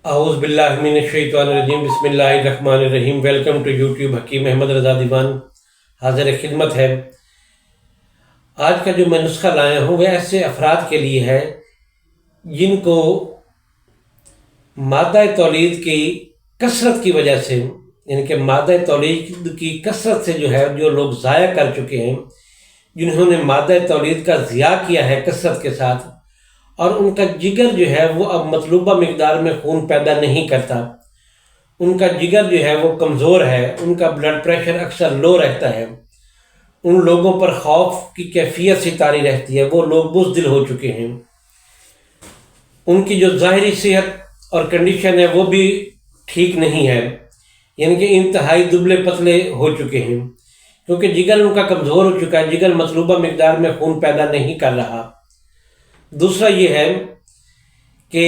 اعوذ باللہ من الشیطان الرجیم، بسم اللہ الرحمن الرحیم۔ ویلکم ٹو یوٹیوب حکیم احمد رضا دیوان حاضر خدمت ہے۔ آج کا جو میں نسخہ لایا ہوں وہ ایسے افراد کے لیے ہے جن کو مادہ تولید کی کثرت کی وجہ سے، یعنی کہ مادہ تولید کی کثرت سے جو لوگ ضائع کر چکے ہیں، جنہوں نے مادہ تولید کا ضیاع کیا ہے کثرت کے ساتھ، اور ان کا جگر وہ اب مطلوبہ مقدار میں خون پیدا نہیں کرتا، ان کا جگر وہ کمزور ہے، ان کا بلڈ پریشر اکثر لو رہتا ہے، ان لوگوں پر خوف کی کیفیت سی طاری رہتی ہے، وہ لوگ بزدل ہو چکے ہیں، ان کی جو ظاہری صحت اور کنڈیشن ہے وہ بھی ٹھیک نہیں ہے، یعنی کہ انتہائی دبلے پتلے ہو چکے ہیں، کیونکہ جگر ان کا کمزور ہو چکا ہے، جگر مطلوبہ مقدار میں خون پیدا نہیں کر رہا۔ دوسرا یہ ہے کہ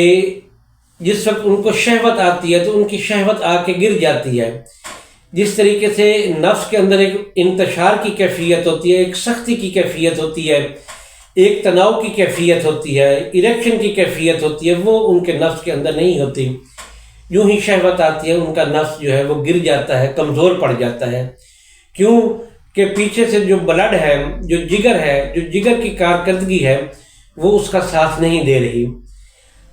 جس وقت ان کو شہوت آتی ہے تو ان کی شہوت آ کے گر جاتی ہے۔ جس طریقے سے نفس کے اندر ایک انتشار کی کیفیت ہوتی ہے، ایک سختی کی کیفیت ہوتی ہے، ایک تناؤ کی کیفیت ہوتی ہے، اریکشن کی کیفیت ہوتی ہے، وہ ان کے نفس کے اندر نہیں ہوتی۔ یوں ہی شہوت آتی ہے، ان کا نفس وہ گر جاتا ہے، کمزور پڑ جاتا ہے۔ کیوں کہ پیچھے سے جو بلڈ ہے، جو جگر کی کارکردگی ہے، وہ اس کا ساتھ نہیں دے رہی۔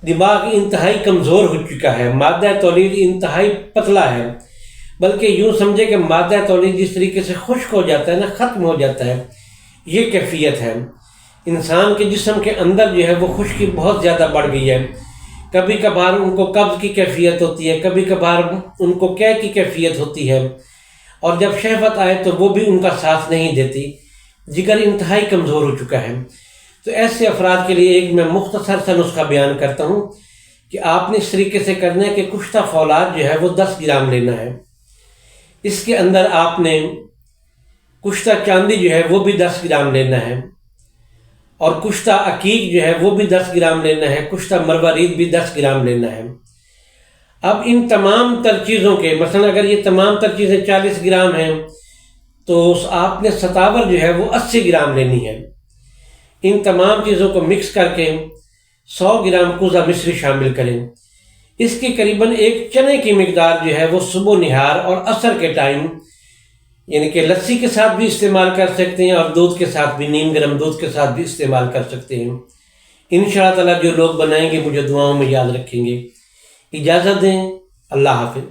دماغ انتہائی کمزور ہو چکا ہے، مادہ تولید انتہائی پتلا ہے، بلکہ یوں سمجھے کہ مادہ تولید جس طریقے سے خشک ہو جاتا ہے ختم ہو جاتا ہے، یہ کیفیت ہے۔ انسان کے جسم کے اندر وہ خشکی بہت زیادہ بڑھ گئی ہے۔ کبھی کبھار ان کو قبض کی کیفیت ہوتی ہے، کبھی کبھار ان کو قے کی کیفیت ہوتی ہے، اور جب شہوت آئے تو وہ بھی ان کا ساتھ نہیں دیتی۔ جگر انتہائی کمزور ہو چکا ہے۔ تو ایسے افراد کے لیے ایک میں مختصر سا نسخہ بیان کرتا ہوں کہ آپ نے اس طریقے سے کرنا ہے کہ کشتہ فولاد وہ 10 گرام لینا ہے۔ اس کے اندر آپ نے کشتہ چاندی وہ بھی 10 گرام لینا ہے، اور کشتہ عقیق وہ بھی 10 گرام لینا ہے، کشتہ مروارید بھی 10 گرام لینا ہے۔ اب ان تمام تر چیزوں کے مثلا اگر یہ تمام تر چیزیں 40 گرام ہیں تو آپ نے ستاور وہ 80 گرام لینی ہے۔ ان تمام چیزوں کو مکس کر کے 100 گرام کوزہ مصری شامل کریں۔ اس کی قریباً ایک چنے کی مقدار وہ صبح نہار اور عصر کے ٹائم، یعنی کہ لسی کے ساتھ بھی استعمال کر سکتے ہیں، اور دودھ کے ساتھ بھی، نیم گرم دودھ کے ساتھ بھی استعمال کر سکتے ہیں۔ انشاءاللہ تعالی جو لوگ بنائیں گے مجھے دعاؤں میں یاد رکھیں گے۔ اجازت دیں، اللہ حافظ۔